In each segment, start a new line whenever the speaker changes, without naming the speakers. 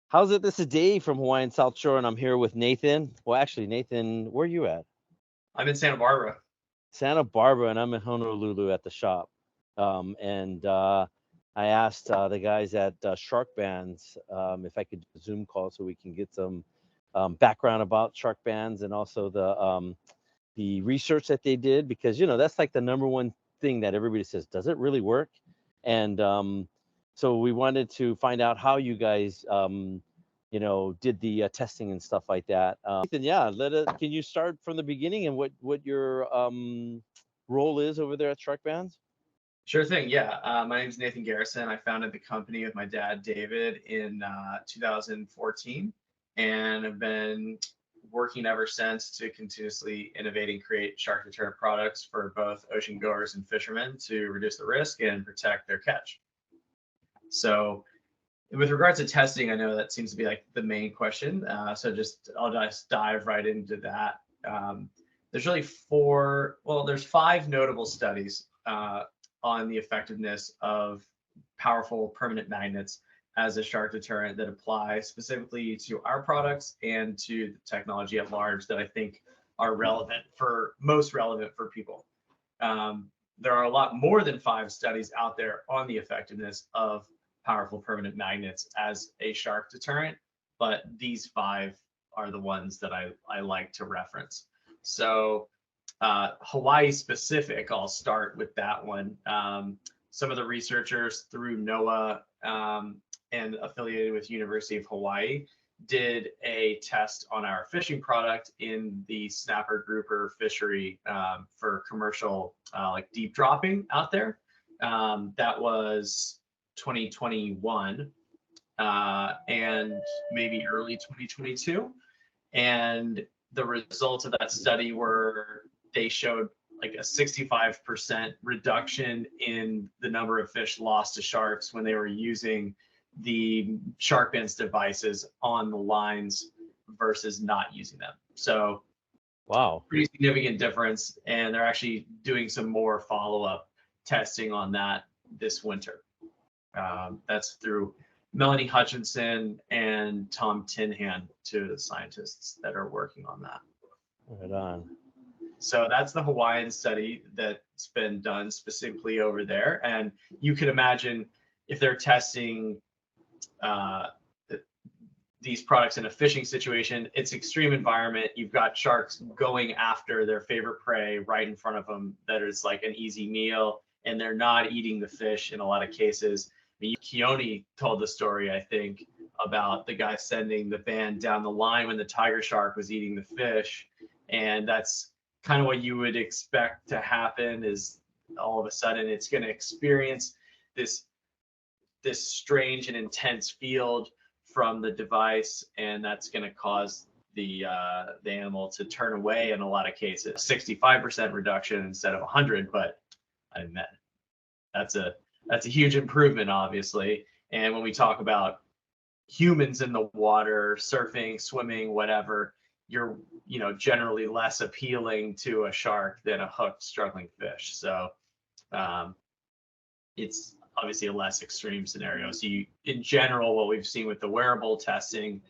How's it? This is Dave from Hawaiian South Shore, and I'm here with Nathan. Well, actually, Nathan, where are you at?
I'm in Santa Barbara.
Santa Barbara, and I'm in Honolulu at the shop. And I asked the guys at Sharkbanz if I could do a Zoom call so we can get some background about Sharkbanz and also the research that they did, because that's like the number one thing that everybody says, does it really work? And so we wanted to find out how you guys did the testing and stuff like that. Ethan, yeah, can you start from the beginning and what your role is over there at Sharkbanz?
Sure thing. Yeah. My name is Nathan Garrison. I founded the company with my dad, David, in 2014, and have been working ever since to continuously innovate and create shark deterrent products for both ocean goers and fishermen to reduce the risk and protect their catch. So, with regards to testing, I know that seems to be like the main question. I'll just dive right into that. There's really there's 5 notable studies on the effectiveness of powerful permanent magnets as a shark deterrent that apply specifically to our products and to the technology at large that I think are most relevant for people. There are a lot more than 5 studies out there on the effectiveness of powerful permanent magnets as a shark deterrent, but these 5 are the ones that I like to reference. So Hawaii specific, I'll start with that one. Some of the researchers through NOAA and affiliated with University of Hawaii did a test on our fishing product in the snapper grouper fishery for commercial like deep dropping out there. That was 2021 and maybe early 2022. And the results of that study were they showed like a 65% reduction in the number of fish lost to sharks when they were using the Sharkbanz devices on the lines versus not using them. So
Wow,
pretty significant difference. And they're actually doing some more follow-up testing on that this winter. That's through Melanie Hutchinson and Tom Tinhan, 2 of the scientists that are working on that.
right on.
So that's the Hawaiian study that's been done specifically over there. And you can imagine if they're testing these products in a fishing situation, it's extreme environment. You've got sharks going after their favorite prey right in front of them that is like an easy meal, and they're not eating the fish in a lot of cases. Keone told the story, I think, about the guy sending the band down the line when the tiger shark was eating the fish. And that's kind of what you would expect to happen, is all of a sudden it's going to experience this strange and intense field from the device, and that's going to cause the animal to turn away in a lot of cases. 65% reduction instead of 100, but I mean, that's a huge improvement, obviously. And when we talk about humans in the water, surfing, swimming, whatever, you're generally less appealing to a shark than a hooked struggling fish. So it's obviously a less extreme scenario. So in general, what we've seen with the wearable testing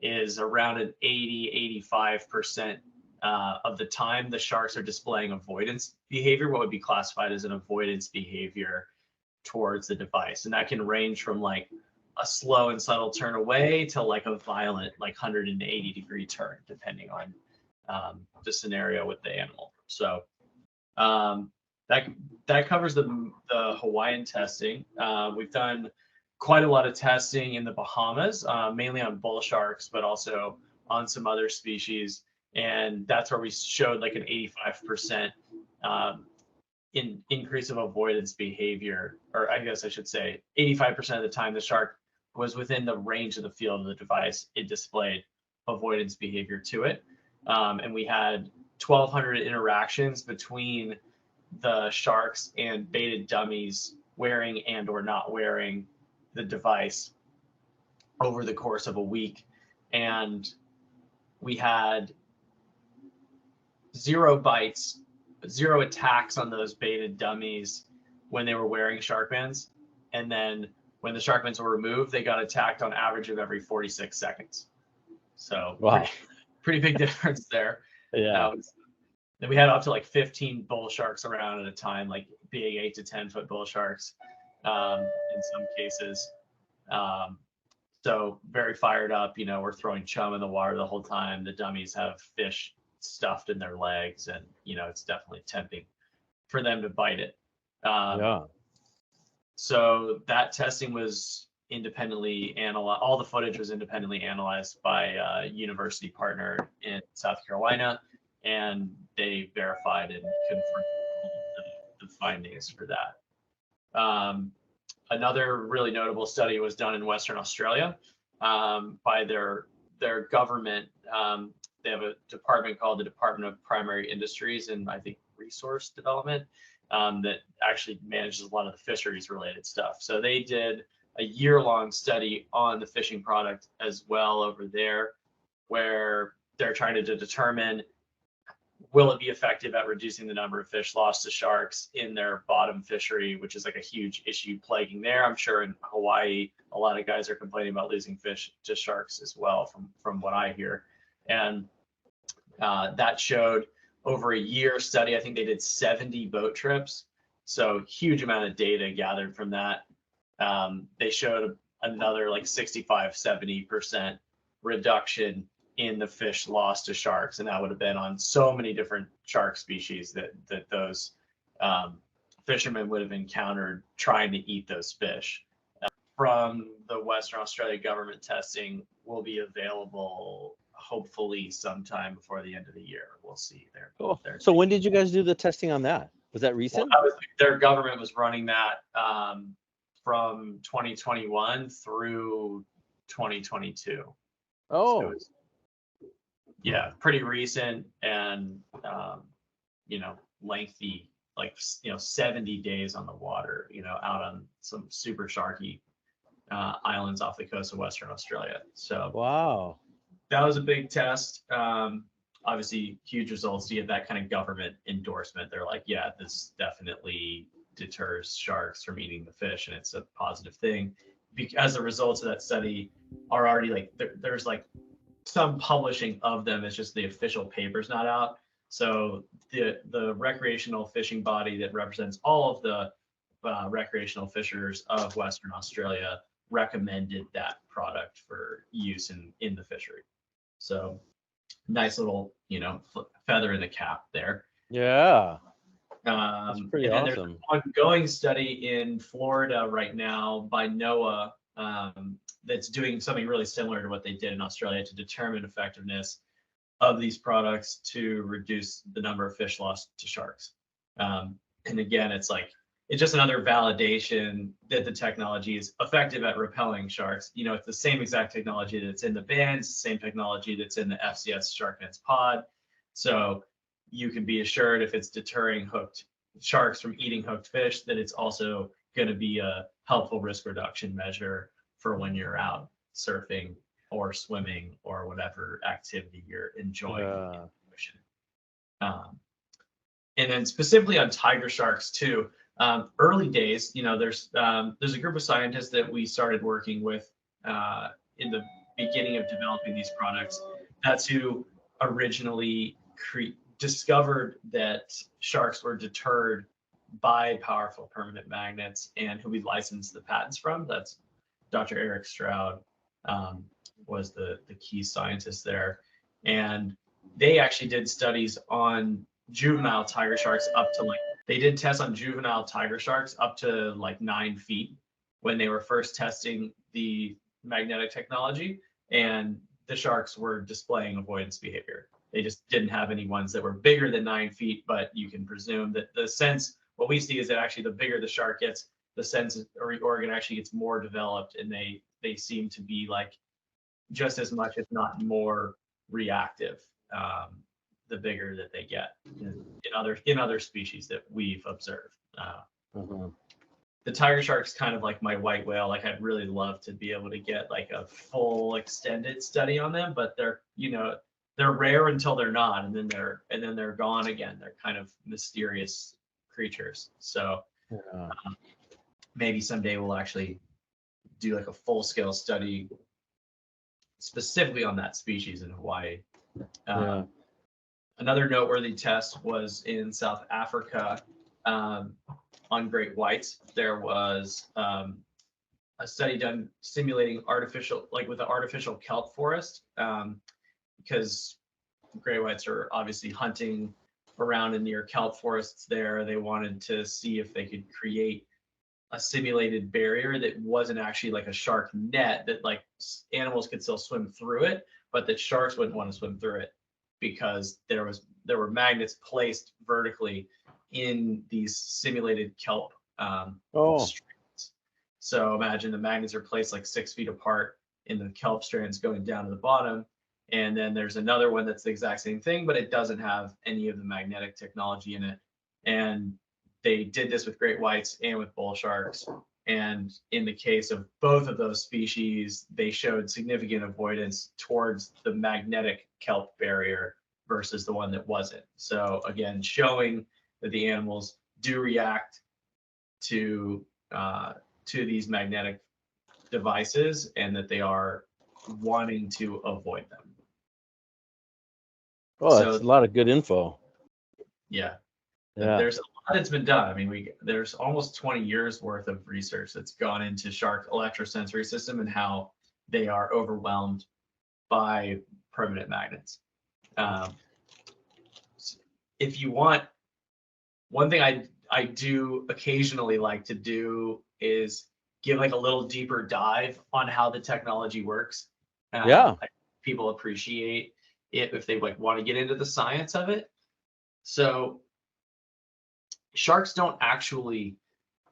is around an 80-85% of the time the sharks are displaying avoidance behavior, what would be classified as an avoidance behavior towards the device. And that can range from like a slow and subtle turn away to like a violent, like 180-degree turn, depending on the scenario with the animal. So that covers the Hawaiian testing. We've done quite a lot of testing in the Bahamas, mainly on bull sharks, but also on some other species. And that's where we showed like an 85% increase of avoidance behavior, or I guess I should say 85% of the time the shark was within the range of the field of the device, it displayed avoidance behavior to it. And we had 1,200 interactions between the sharks and baited dummies wearing and or not wearing the device over the course of a week. And we had 0 bites, 0 attacks on those baited dummies when they were wearing Sharkbanz. And then when the Sharkbanz were removed, they got attacked on average of every 46 seconds. So
Wow.
pretty big difference there.
Yeah.
Then we had up to like 15 bull sharks around at a time, like big 8 to 10 foot bull sharks in some cases. So very fired up, we're throwing chum in the water the whole time. The dummies have fish stuffed in their legs, and, it's definitely tempting for them to bite it.
Yeah.
So that testing was independently analyzed. All the footage was independently analyzed by a university partner in South Carolina, and they verified and confirmed the findings for that. Another really notable study was done in Western Australia by their government. They have a department called the Department of Primary Industries and I think Resource Development that actually manages a lot of the fisheries related stuff. So they did a year-long study on the fishing product as well over there, where they're trying to determine, will it be effective at reducing the number of fish lost to sharks in their bottom fishery, which is like a huge issue plaguing there. I'm sure in Hawaii, a lot of guys are complaining about losing fish to sharks as well, from what I hear. And that showed over a year study. I think they did 70 boat trips. So huge amount of data gathered from that. They showed another like 65-70% reduction in the fish lost to sharks, and that would have been on so many different shark species that those fishermen would have encountered trying to eat those fish. From the Western Australia government testing will be available hopefully sometime before the end of the year. We'll see there.
Cool. So when did you guys do the testing on that? Was that recent?
Well, their government was running that from 2021 through 2022.
Oh.
So yeah, pretty recent and lengthy, like 70 days on the water, out on some super sharky islands off the coast of Western Australia. So
wow,
that was a big test. Obviously, huge results to get that kind of government endorsement. They're like, yeah, this definitely deters sharks from eating the fish, and it's a positive thing. Because the results of that study are already like there's like some publishing of them. It's just the official paper's not out. So the recreational fishing body that represents all of the recreational fishers of Western Australia recommended that product for use in the fishery. So nice little feather in the cap there.
Yeah. That's pretty
and
awesome.
There's an ongoing study in Florida right now by NOAA that's doing something really similar to what they did in Australia to determine effectiveness of these products to reduce the number of fish lost to sharks. And again, it's just another validation that the technology is effective at repelling sharks. It's the same exact technology that's in the bands, the same technology that's in the FCS Sharkbanz pod. So you can be assured if it's deterring hooked sharks from eating hooked fish, that it's also going to be a helpful risk reduction measure for when you're out surfing or swimming or whatever activity you're enjoying in the ocean. And then specifically on tiger sharks too, early days, there's a group of scientists that we started working with in the beginning of developing these products. That's who originally discovered that sharks were deterred by powerful permanent magnets, and who we licensed the patents from. That's Dr. Eric Stroud was the key scientist there. And they actually did studies on juvenile tiger sharks up to they did tests on juvenile tiger sharks up to 9 feet when they were first testing the magnetic technology, and the sharks were displaying avoidance behavior. They just didn't have any ones that were bigger than 9 feet, but you can presume that the sense, what we see is that actually the bigger the shark gets, the sense organ actually gets more developed, and they seem to be just as much, if not more, reactive the bigger that they get in other species that we've observed. The tiger shark's kind of like my white whale. I'd really love to be able to get a full extended study on them, but they're rare until they're not, and then they're gone again. They're kind of mysterious creatures. So maybe someday we'll actually do like a full-scale study specifically on that species in Hawaii. Another noteworthy test was in South Africa on great whites. There was a study done simulating artificial, like with the artificial kelp forest, because gray whites are obviously hunting around and near kelp forests there. They wanted to see if they could create a simulated barrier that wasn't actually like a shark net, that like animals could still swim through it, but that sharks wouldn't want to swim through it, because there were magnets placed vertically in these simulated kelp strands. So imagine the magnets are placed like 6 feet apart in the kelp strands going down to the bottom. And then there's another one that's the exact same thing, but it doesn't have any of the magnetic technology in it. And they did this with great whites and with bull sharks. And in the case of both of those species, they showed significant avoidance towards the magnetic kelp barrier versus the one that wasn't. So again, showing that the animals do react to these magnetic devices and that they are wanting to avoid them.
Oh, that's a lot of good info.
Yeah.
Yeah.
There's a lot that's been done. I mean, there's almost 20 years worth of research that's gone into shark electrosensory system and how they are overwhelmed by permanent magnets. If you want, one thing I do occasionally like to do is give like a little deeper dive on how the technology works. Like people appreciate it if they like want to get into the science of it. So sharks don't actually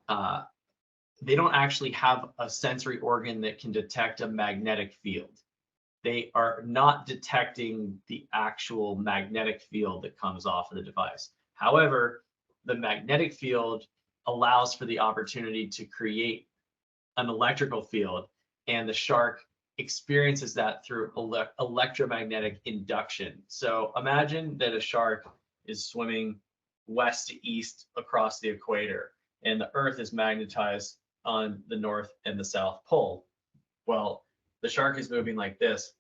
they don't actually have a sensory organ that can detect a magnetic field. They are not detecting the actual magnetic field that comes off of the device. However, the magnetic field allows for the opportunity to create an electrical field, and the shark experiences that through electromagnetic induction. So imagine that a shark is swimming west to east across the equator, and the Earth is magnetized on the North and the South Pole. Well, the shark is moving like this.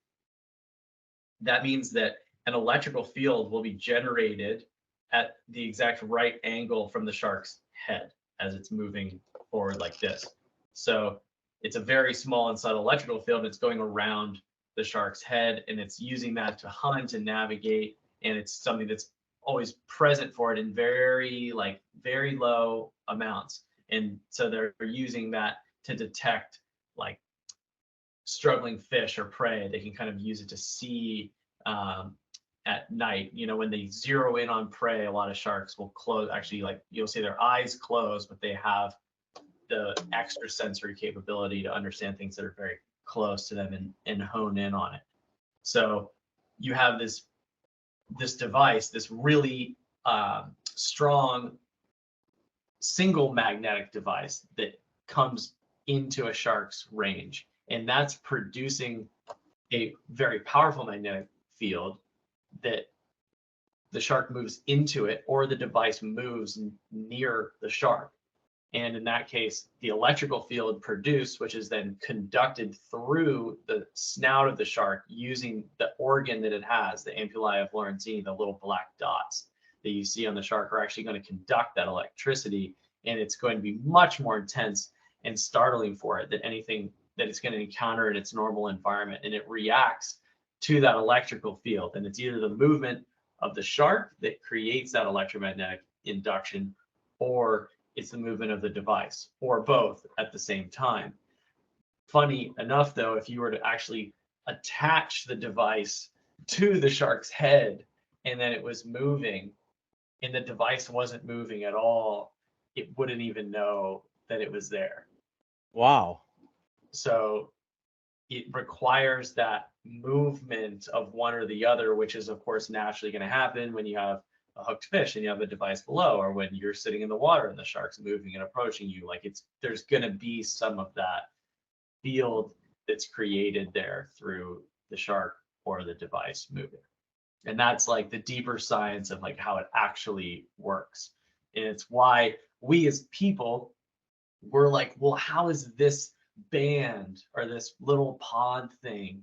That means that an electrical field will be generated at the exact right angle from the shark's head as it's moving forward like this. So it's a very small and subtle electrical field. It's going around the shark's head, and it's using that to hunt and navigate. And it's something that's always present for it in very low amounts. And so they're using that to detect like struggling fish or prey. They can kind of use it to see at night. You know, when they zero in on prey, a lot of sharks will close, actually, like you'll see their eyes close, but they have the extra sensory capability to understand things that are very close to them and hone in on it. So you have this device, this really strong single magnetic device that comes into a shark's range, and that's producing a very powerful magnetic field that the shark moves into it, or the device moves near the shark. And in that case, the electrical field produced, which is then conducted through the snout of the shark using the organ that it has, the ampullae of Lorenzini, the little black dots that you see on the shark, are actually going to conduct that electricity. And it's going to be much more intense and startling for it than anything that it's going to encounter in its normal environment. And it reacts to that electrical field. And it's either the movement of the shark that creates that electromagnetic induction, or it's the movement of the device, or both at the same time. Funny enough, though, if you were to actually attach the device to the shark's head and then it was moving and the device wasn't moving at all, it wouldn't even know that it was there.
Wow.
So it requires that movement of one or the other, which is, of course, naturally going to happen when you have a hooked fish and you have a device below, or when you're sitting in the water and the shark's moving and approaching you. Like, there's going to be some of that field that's created there through the shark or the device moving. And that's like the deeper science of like how it actually works. And it's why we as people, we're like, well, how is this band or this little pod thing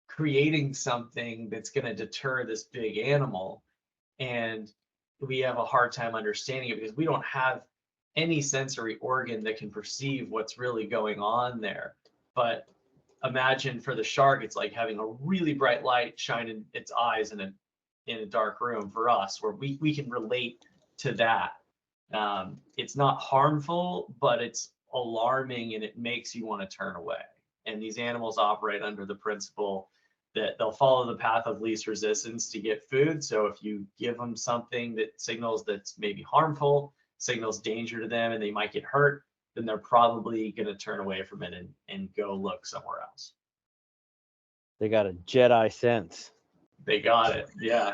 creating something that's going to deter this big animal. And we have a hard time understanding it because we don't have any sensory organ that can perceive what's really going on there. But imagine for the shark, it's like having a really bright light shine in its eyes in a dark room. For us, where we can relate to that. It's not harmful, but it's alarming, and it makes you want to turn away. And these animals operate under the principle that they'll follow the path of least resistance to get food. So if you give them something that signals that's maybe harmful, signals danger to them, and they might get hurt, then they're probably going to turn away from it and go look somewhere else.
They got a Jedi sense.
They got it. Yeah.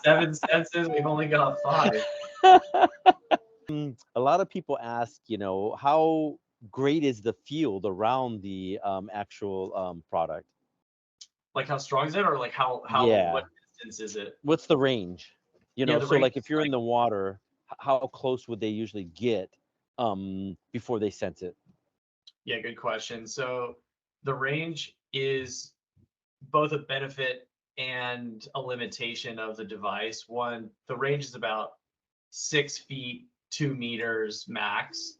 7 senses. We've only got 5.
A lot of people ask, how great is the field around the actual product?
Like how strong is it, or like how
Yeah.
what distance is it?
What's the range?
The
So
range
like if
is
you're in the water, how close would they usually get before they sense it?
Yeah, good question. So the range is both a benefit and a limitation of the device. One, the range is about 6 feet, 2 meters max.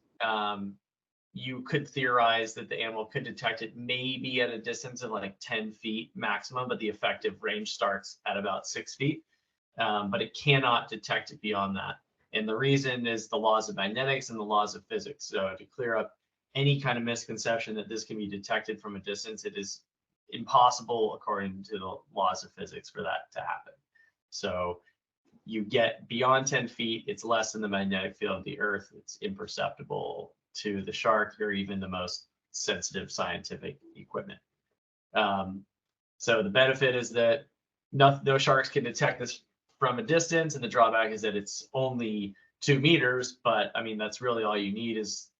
You could theorize that the animal could detect it maybe at a distance of like 10 feet maximum, but the effective range starts at about 6 feet. But it cannot detect it beyond that. And the reason is the laws of magnetics and the laws of physics. So to clear up any kind of misconception that this can be detected from a distance, it is impossible according to the laws of physics for that to happen. So you get beyond 10 feet, it's less than the magnetic field of the earth. It's imperceptible to the shark or even the most sensitive scientific equipment. So the benefit is that no sharks can detect this from a distance, and the drawback is that it's only 2 meters. But I mean, that's really all you need. Is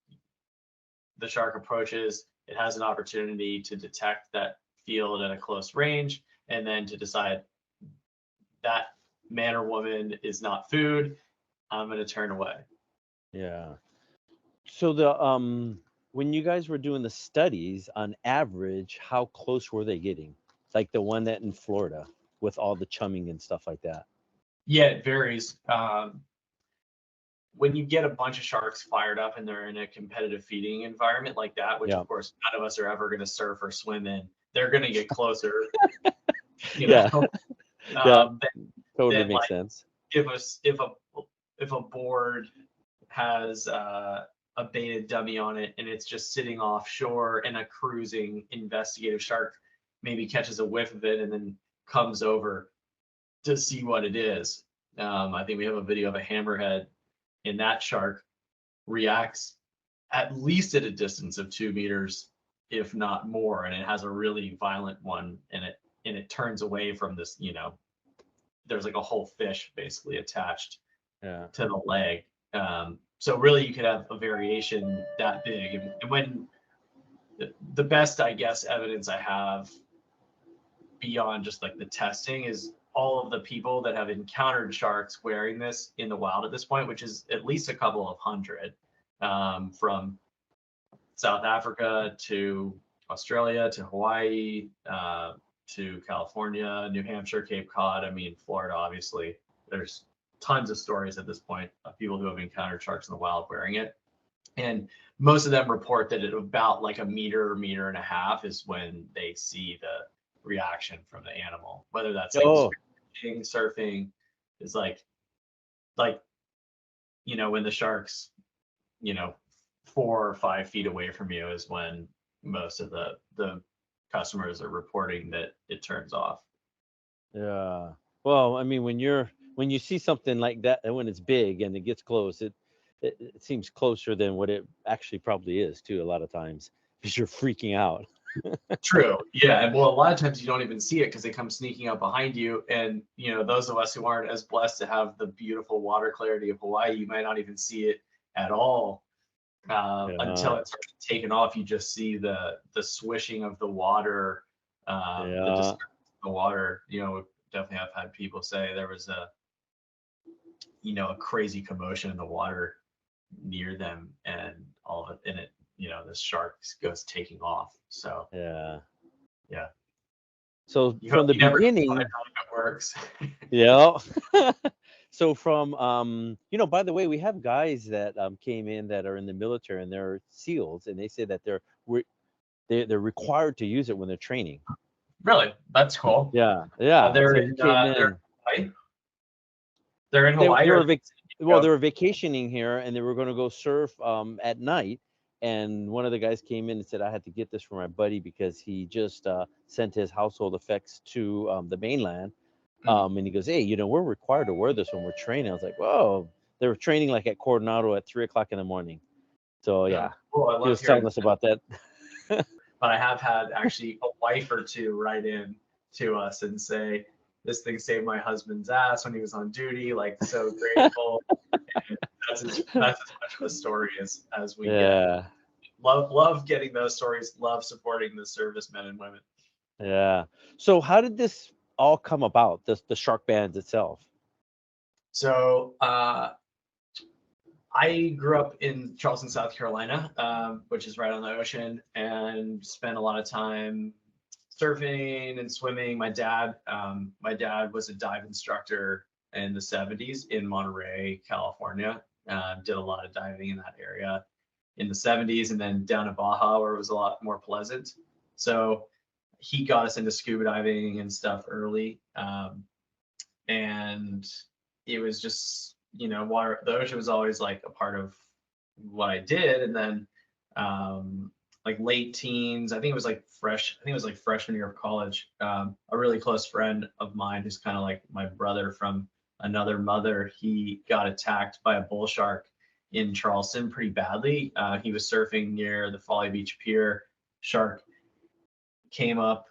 the shark approaches, it has an opportunity to detect that field at a close range, and then to decide that man or woman is not food, I'm going to turn away.
Yeah. So when you guys were doing the studies, on average, how close were they getting? Like the one that in Florida with all the chumming and stuff like that.
Yeah, it varies. When you get a bunch of sharks fired up and they're in a competitive feeding environment like that, which of course none of us are ever going to surf or swim in, they're going to get closer.
Yeah. Totally makes sense.
If a board has a baited dummy on it and it's just sitting offshore, and a cruising investigative shark maybe catches a whiff of it and then comes over to see what it is. I think we have a video of a hammerhead, and that shark reacts at least at a distance of 2 meters, if not more, and it has a really violent one, and it turns away from this. There's like a whole fish basically attached to the leg. So really, you could have a variation that big. And when the best, I guess, evidence I have beyond just like the testing is all of the people that have encountered sharks wearing this in the wild at this point, which is at least a couple of hundred, from South Africa to Australia to Hawaii to California, New Hampshire, Cape Cod. I mean, Florida, obviously. There's tons of stories at this point of people who have encountered sharks in the wild wearing it. And most of them report that at about like a meter and a half is when they see the reaction from the animal, whether that's like fishing, surfing, is like when the shark's 4 or 5 feet away from you is when most of the customers are reporting that it turns off.
Yeah. Well, I mean, when you see something like that, and when it's big and it gets close, it seems closer than what it actually probably is too, a lot of times, because you're freaking out.
True. Yeah. And well, a lot of times you don't even see it because they come sneaking up behind you. And, those of us who aren't as blessed to have the beautiful water clarity of Hawaii, you might not even see it at all until it starts taking off. You just see the swishing of the water, the water. Definitely have had people say there was a crazy commotion in the water near them, and all of it, and it this shark goes taking off. So
Yeah.
yeah.
So
You
from the
never find
beginning,
out if it works.
yeah. So from by the way, we have guys that came in that are in the military and they're SEALs, and they say that they're required to use it when they're training.
Really? That's cool.
Yeah, yeah.
They're
So
in
he came
they're in
in.
Hawaii. They're in
They
Hawaii
they
or
were
go?
they were vacationing here, and they were going to go surf at night. And one of the guys came in and said, I had to get this for my buddy because he just sent his household effects to the mainland. And he goes, hey, we're required to wear this when we're training. I was like, whoa. They were training like at Coronado at 3 o'clock in the morning. So
Yeah.
yeah,
Cool. I
he
love
was telling
hearing
us
that.
about that.
But I have had actually a wife or two write in to us and say, this thing saved my husband's ass when he was on duty. Like, so grateful. And that's as much of a story as we get.
Yeah,
Love getting those stories. Love supporting the servicemen and women.
yeah. So how did this all come about? The Sharkbanz itself.
So I grew up in Charleston, South Carolina, which is right on the ocean, and spent a lot of time surfing and swimming. My dad was a dive instructor in the 70s in Monterey, California. Did a lot of diving in that area in the 70s, and then down in Baja where it was a lot more pleasant. So he got us into scuba diving and stuff early. And it was just, water, the ocean was always like a part of what I did. And then like late teens, I think it was like freshman year of college, a really close friend of mine who's kind of like my brother from another mother, he got attacked by a bull shark in Charleston pretty badly. He was surfing near the Folly Beach Pier. Shark came up,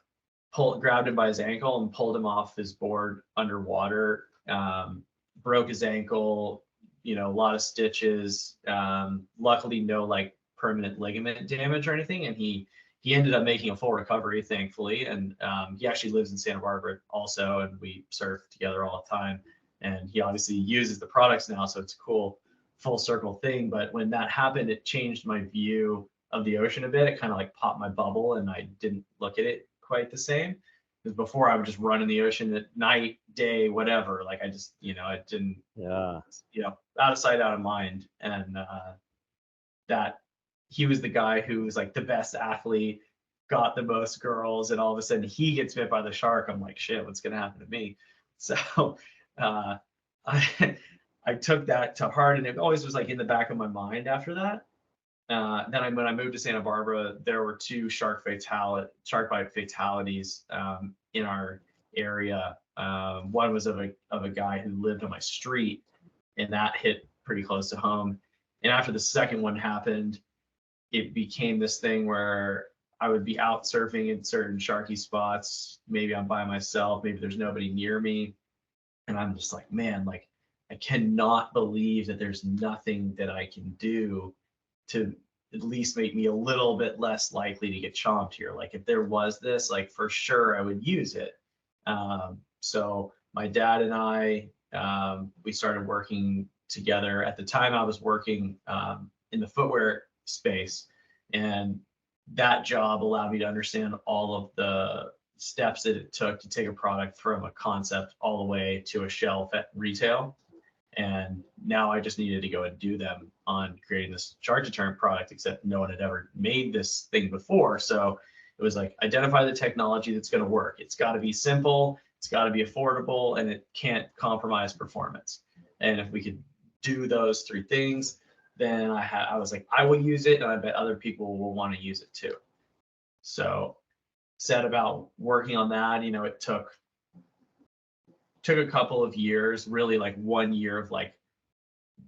grabbed him by his ankle and pulled him off his board underwater. Broke his ankle, a lot of stitches. Luckily, no like permanent ligament damage or anything, and he ended up making a full recovery, thankfully. And he actually lives in Santa Barbara also, and we surf together all the time. And he obviously uses the products now, so it's a cool full circle thing. But when that happened, it changed my view of the ocean a bit. It kind of like popped my bubble, and I didn't look at it quite the same. Because before I would just run in the ocean at night, day, whatever. Like I just, I didn't,
Yeah.
Out of sight, out of mind. And that he was the guy who was like the best athlete, got the most girls, and all of a sudden he gets bit by the shark. I'm like, shit, what's gonna happen to me? So I took that to heart, and it always was like in the back of my mind after that. Then when I moved to Santa Barbara, there were two shark bite fatalities in our area. One was of a guy who lived on my street, and that hit pretty close to home. And after the second one happened, it became this thing where I would be out surfing in certain sharky spots. Maybe I'm by myself, maybe there's nobody near me, and I'm just like, man, like I cannot believe that there's nothing that I can do to at least make me a little bit less likely to get chomped here. Like if there was this, like for sure I would use it. So my dad and I, we started working together. At the time I was working in the footwear space, and that job allowed me to understand all of the steps that it took to take a product from a concept all the way to a shelf at retail. And now I just needed to go and do them on creating this shark deterrent product, except no one had ever made this thing before. So it was like, identify the technology that's going to work. It's got to be simple, it's got to be affordable, and it can't compromise performance. And if we could do those three things, then I was like, I will use it, and I bet other people will want to use it too. So set about working on that. It took a couple of years, really like 1 year of like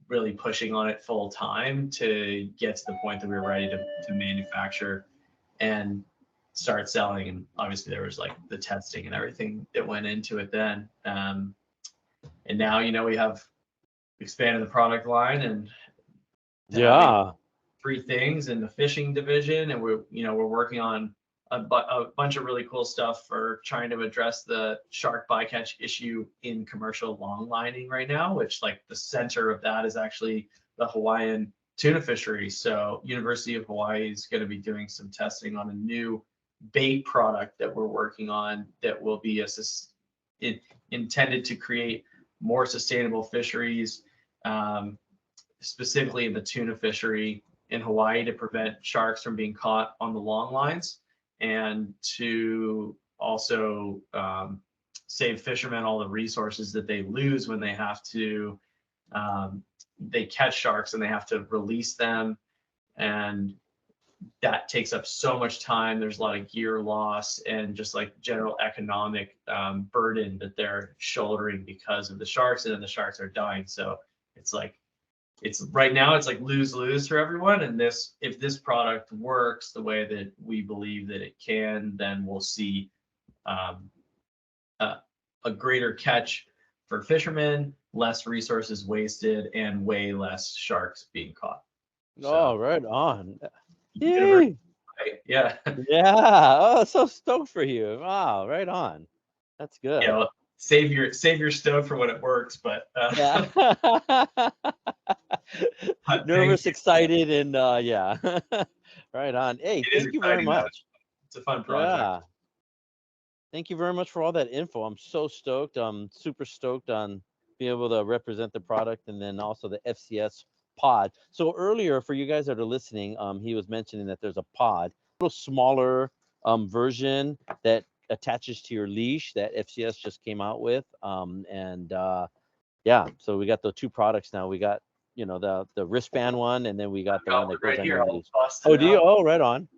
really pushing on it full time to get to the point that we were ready to manufacture and start selling. And obviously there was like the testing and everything that went into it then. And now, we have expanded the product line and
Yeah.
3 things in the fishing division. And we're working on a bunch of really cool stuff for trying to address the shark bycatch issue in commercial long lining right now, which like the center of that is actually the Hawaiian tuna fishery. So University of Hawaii is going to be doing some testing on a new bait product that we're working on that will be intended to create more sustainable fisheries, specifically in the tuna fishery in Hawaii, to prevent sharks from being caught on the long lines, and to also save fishermen all the resources that they lose when they have to they catch sharks and they have to release them, and that takes up so much time. There's a lot of gear loss and just like general economic burden that they're shouldering because of the sharks, and then the sharks are dying. So it's like, it's right now it's like lose-lose for everyone. And this, if this product works the way that we believe that it can, then we'll see a greater catch for fishermen, less resources wasted, and way less sharks being caught.
Oh, right on.
Right? Yeah.
Yeah. Oh, so stoked for you. Wow, right on. That's good.
Yeah. Well, save your stoke for when it works, but
yeah. Nervous, excited, and yeah. Right on. Hey, thank you very much.
It's a fun project.
Yeah. Thank you very much for all that info. I'm so stoked. I'm super stoked on being able to represent the product, and then also the FCS pod. So earlier, for you guys that are listening, he was mentioning that there's a pod, a little smaller version that attaches to your leash that FCS just came out with. Yeah, so we got the two products now. We got, you know, the wristband one, and then we got the one that goes on your leash. Oh, do you? Oh, right on.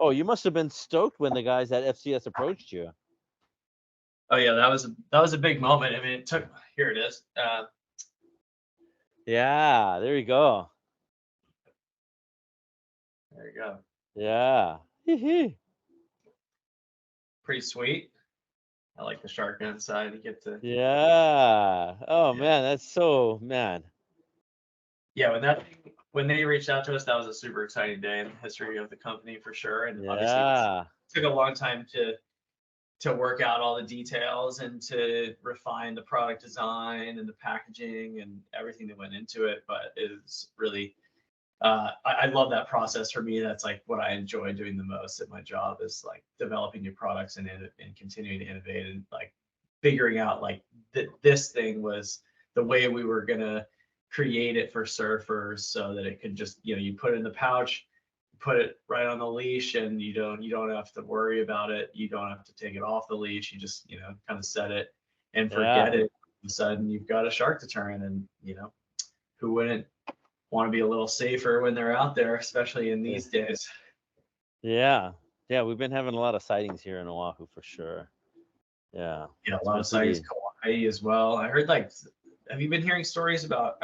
Oh, you must have been stoked when the guys at FCS approached you.
Oh yeah, that was a big moment. I mean, it took. Here it is.
Yeah, there you go.
There you go.
Yeah.
Pretty sweet. I like the Sharkbanz side. You get to.
Yeah. Oh man, that's so man.
Yeah, when they reached out to us, that was a super exciting day in the history of the company for sure. And obviously it took a long time to work out all the details and to refine the product design and the packaging and everything that went into it. But it's really, I love that process. For me, that's like what I enjoy doing the most at my job, is like developing new products and continuing to innovate, and like figuring out like that this thing was the way we were gonna create it for surfers, so that it could just, you know, you put it in the pouch, put it right on the leash, and you don't have to worry about it. You don't have to take it off the leash. You just, you know, kind of set it and forget it. All of a sudden you've got a shark deterrent, and you know, who wouldn't want to be a little safer when they're out there, especially in these days.
Yeah, we've been having a lot of sightings here in Oahu for sure. Yeah,
a lot of sightings. Kauai as well. I heard, like, have you been hearing stories about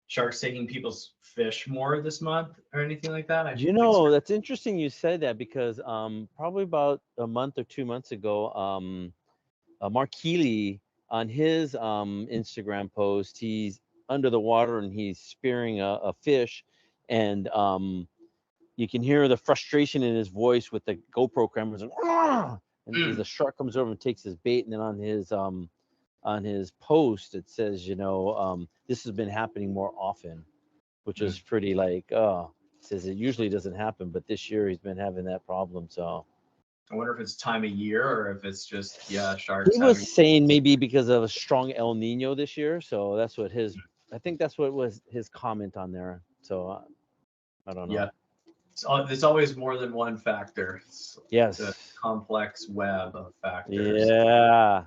sharks taking people's fish more this month or anything like that?
You know, that's interesting you said that, because probably about a month or 2 months ago, Mark Healy, on his Instagram post, he's under the water and he's spearing a fish, and you can hear the frustration in his voice with the GoPro cameras, and the shark comes over and takes his bait, and then on his post it says, you know, this has been happening more often, which is pretty like, says it usually doesn't happen, but this year he's been having that problem. So
I wonder if it's time of year or if it's just, sharks.
He was saying maybe because of a strong El Nino this year. So that's what I think that's what was his comment on there. So I don't know.
Yeah. There's always more than one factor.
Yes.
It's a complex web of factors.
Yeah.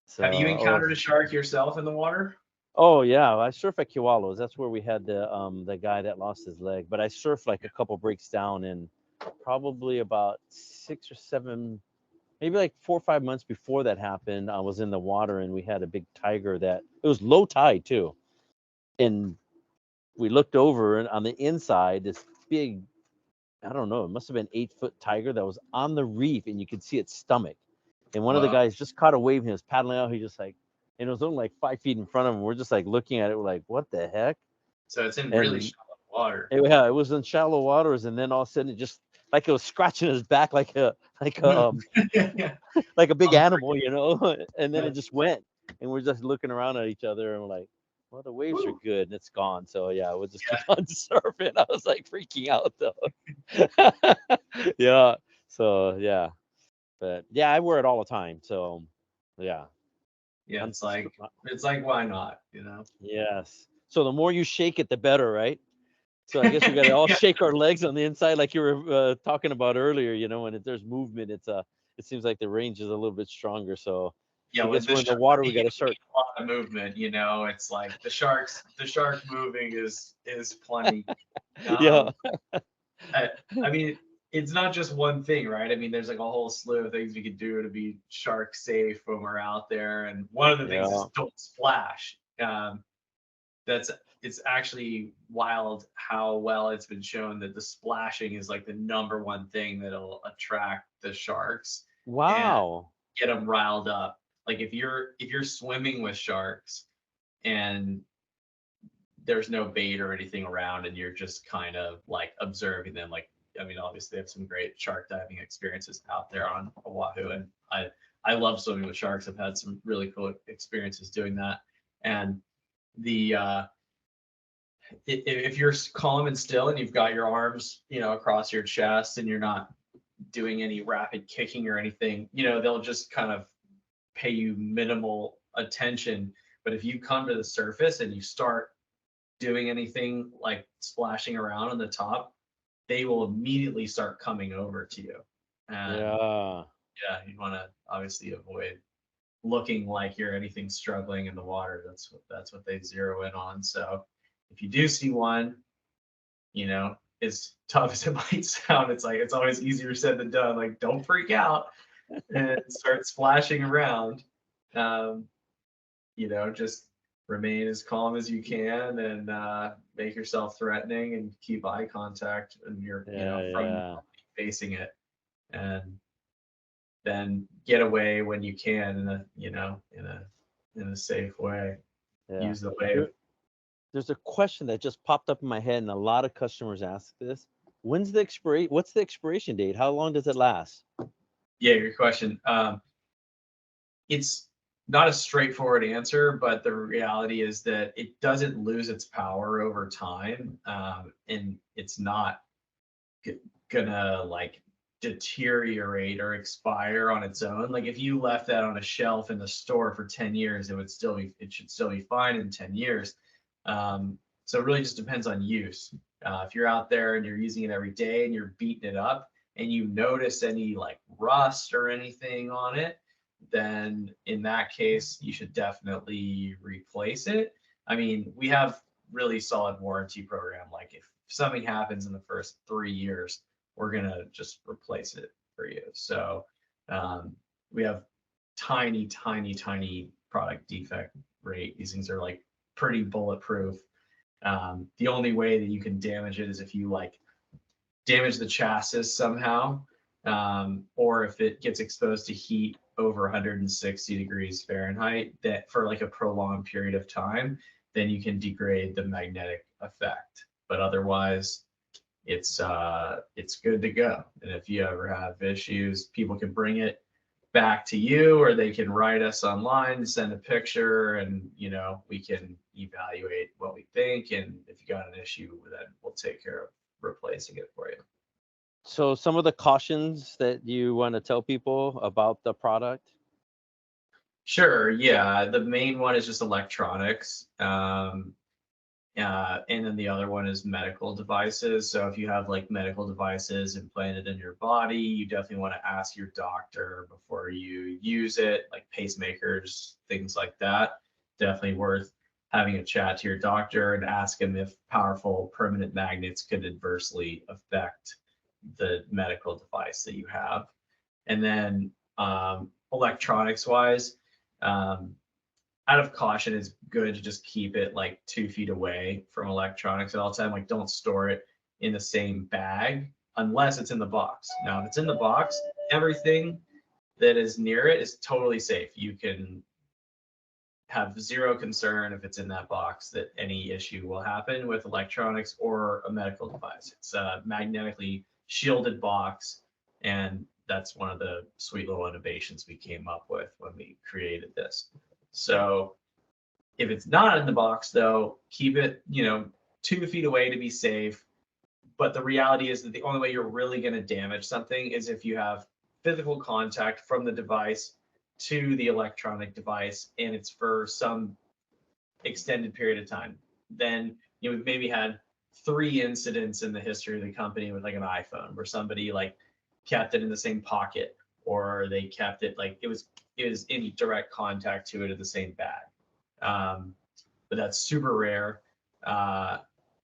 So,
have you encountered a shark yourself in the water?
Oh yeah, I surf at Kewalos. That's where we had the guy that lost his leg. But I surfed like a couple breaks down, and probably about 6 or 7, maybe like 4 or 5 months before that happened, I was in the water and we had a big tiger it was low tide too. And we looked over, and on the inside, this big, I don't know, it must have been 8-foot tiger that was on the reef, and you could see its stomach. And one of the guys just caught a wave and he was paddling out. He just like, and it was only like 5 feet in front of him. We're just like looking at it. We're like, what the heck?
So it's in really shallow water.
Yeah, it was in shallow waters, and then all of a sudden it just, like, it was scratching his back like a like a big animal, you know. And then it just went, and we're just looking around at each other, and we're like, Well, the waves are
Woo.
good and it's gone. So yeah, we'll just
Yeah.
keep on surfing. I was like freaking out though. Yeah. So yeah. But yeah, I wear it all the time. So yeah.
Yeah,
I'm
it's like why not, you know?
yes. So the more you shake it, the better, right? So I guess we got to all
Yeah,
shake our legs on the inside, like you were talking about earlier. You know, when there's movement, it seems like the range is a little bit stronger. So
yeah,
I
with
guess
the
we're in the
shark,
water. We
you
got to
need
start.
a lot of movement, you know. It's like the shark moving is plenty.
Yeah.
Um, I, I mean, it's not just one thing, right? I mean, there's like a whole slew of things we could do to be shark safe when we're out there, and one of the things is
Yeah.
don't splash. That's it's actually wild how well it's been shown that the splashing is like the number one thing that'll attract the sharks and
Wow.
get them riled up. Like if you're swimming with sharks and there's no bait or anything around and you're just kind of like observing them, like I mean obviously they have some great shark diving experiences out there on Oahu, and I love swimming with sharks. I've had some really cool experiences doing that. And the if you're calm and still and you've got your arms, you know, across your chest and you're not doing any rapid kicking or anything, you know, they'll just kind of pay you minimal attention. But if you come to the surface and you start doing anything like splashing around on the top, they will immediately start coming over to you. And
Yeah.
yeah, you want to obviously avoid looking like you're anything struggling in the water. That's what they zero in on. So if you do see one, you know, as tough as it might sound, it's like it's always easier said than done. Like, don't freak out and start splashing around. Um, you know, just remain as calm as you can and make yourself threatening and keep eye contact and you're, you know,
Yeah.
from
Yeah.
facing it, and then get away when you can in a, you know, in a safe way.
Yeah.
Use the wave.
There, there's a question that just popped up in my head, and a lot of customers ask this. What's the expiration date? How long does it last?
Yeah, your question. It's not a straightforward answer, but the reality is that it doesn't lose its power over time, and it's not gonna like deteriorate or expire on its own. Like if you left that on a shelf in the store for 10 years, it should still be fine in 10 years. So it really just depends on use. If you're out there and you're using it every day and you're beating it up and you notice any like rust or anything on it, then in that case, you should definitely replace it. I mean, we have really solid warranty program. Like if something happens in the first 3 years, we're gonna just replace it for you. So we have tiny product defect rate. These things are like pretty bulletproof. The only way that you can damage it is if you like damage the chassis somehow, or if it gets exposed to heat over 160 degrees Fahrenheit that for like a prolonged period of time, then you can degrade the magnetic effect. But otherwise, it's good to go. And if you ever have issues, people can bring it back to you, or they can write us online, send a picture, and you know we can evaluate what we think. And if you got an issue, then we'll take care of replacing it for you.
So some of the cautions that you want to tell people about the product.
Sure. Yeah. The main one is just electronics. And then the other one is medical devices. So if you have like medical devices implanted in your body, you definitely want to ask your doctor before you use it, like pacemakers, things like that. Definitely worth having a chat to your doctor and ask him if powerful permanent magnets could adversely affect the medical device that you have. And then electronics wise, um, out of caution, it's good to just keep it like 2 feet away from electronics at all time. Like don't store it in the same bag unless it's in the box. Now, if it's in the box, everything that is near it is totally safe. You can have zero concern if it's in that box that any issue will happen with electronics or a medical device. It's a magnetically shielded box, and that's one of the sweet little innovations we came up with when we created this. So If it's not in the box though, keep it, 2 feet away to be safe. But the reality is that the only way you're really going to damage something is if you have physical contact from the device to the electronic device, and it's for some extended period of time. Then we've maybe had 3 incidents in the history of the company with like an iPhone where somebody like kept it in the same pocket, or they kept it like it was in direct contact to it in the same bag. But that's super rare.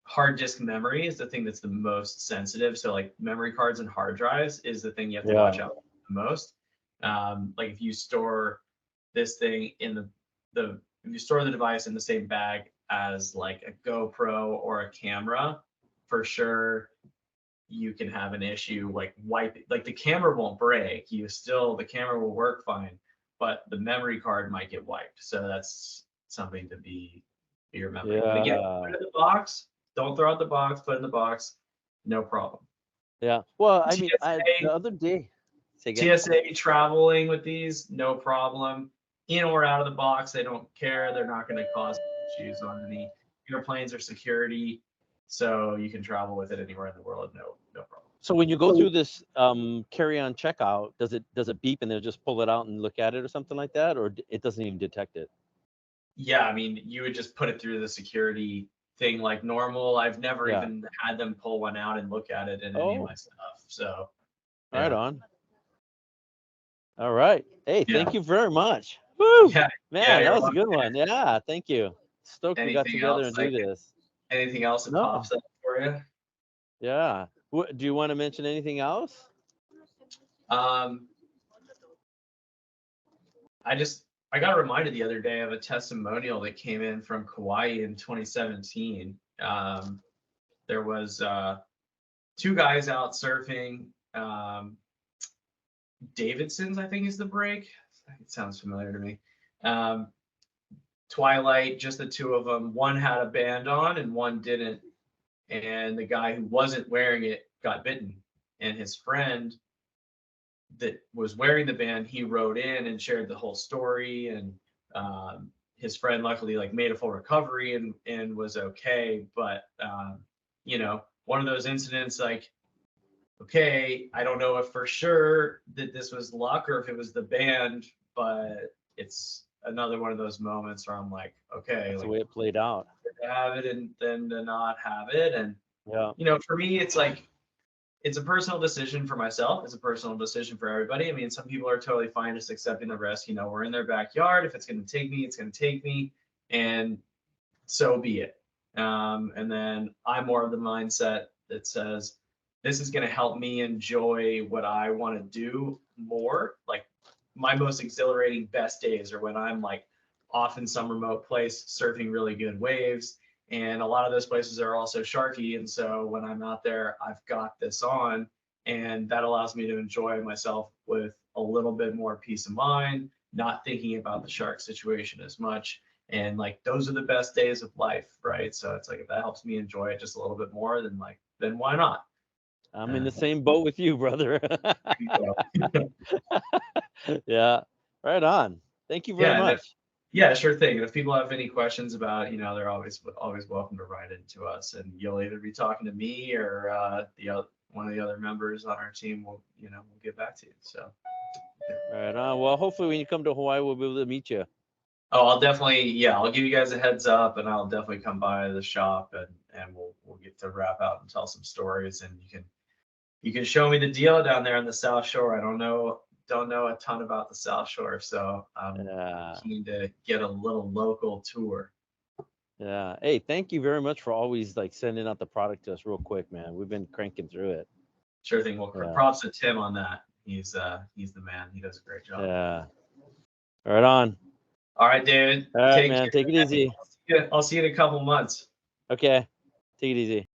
Hard disk memory is the thing that's the most sensitive. So like memory cards and hard drives is the thing you have to watch out the most. Like if you store this thing in if you store the device in the same bag as like a GoPro or a camera, for sure you can have an issue like like the camera won't break. The camera will work fine, but the memory card might get wiped. So that's something to be remembering. But again, put it in the box. Don't throw out the box. Put it in the box. No problem.
Yeah. Well, I mean, the other day.
TSA traveling with these, no problem. In or out of the box, they don't care. They're not going to cause issues on any airplanes or security. So you can travel with it anywhere in the world. No problem.
So when you go through this carry-on checkout, does it beep and they'll just pull it out and look at it or something like that, or it doesn't even detect it?
Yeah, I mean, you would just put it through the security thing like normal. I've never even had them pull one out and look at it in any of my stuff. So
right on. All right. Hey, thank you very much. Woo!
Yeah,
man, that was a good one. Yeah, thank you. Stoked we got together and do this.
Anything else that pops up for you?
Yeah. Do you want to mention anything else?
I got reminded the other day of a testimonial that came in from Kauai in 2017. There was 2 guys out surfing. Davidson's, I think, is the break. It sounds familiar to me. Twilight, just the 2 of them. One had a band on and one didn't. And the guy who wasn't wearing it got bitten. And his friend that was wearing the band, he wrote in and shared the whole story. And his friend luckily like made a full recovery and was okay. But one of those incidents, like, okay, I don't know if for sure that this was luck or if it was the band, but it's another one of those moments where I'm like, okay,
that's the way it played out.
To have it and then to not have it. And for me, it's like, it's a personal decision for myself. It's a personal decision for everybody. I mean, some people are totally fine just accepting the risk. We're in their backyard. If it's going to take me, it's going to take me, and so be it. And then I'm more of the mindset that says, this is going to help me enjoy what I want to do more. Like my most exhilarating best days are when I'm like off in some remote place surfing really good waves. And a lot of those places are also sharky. And so when I'm out there, I've got this on, and that allows me to enjoy myself with a little bit more peace of mind, not thinking about the shark situation as much. And like, those are the best days of life, right? So it's like, if that helps me enjoy it just a little bit more, then why not?
I'm in the same boat with you, brother. Yeah, right on. Thank you very much.
Yeah, sure thing. And if people have any questions about, they're always welcome to write into us, and you'll either be talking to me or one of the other members on our team will get back to you. So.
Right on. Well, hopefully when you come to Hawaii, we'll be able to meet you.
Oh, I'll definitely, I'll give you guys a heads up, and I'll definitely come by the shop, and we'll get to wrap out and tell some stories, and you can show me the deal down there on the South Shore. I don't know a ton about the South Shore, so I'm keen to get a little local tour.
Yeah. Hey, thank you very much for always like sending out the product to us real quick, man. We've been cranking through it.
Sure thing. Well, props to Tim on that. He's the man. He does a great job.
Yeah. Right on.
All right, David.
All right, man. Take it easy.
I'll see you in a couple months.
Okay. Take it easy.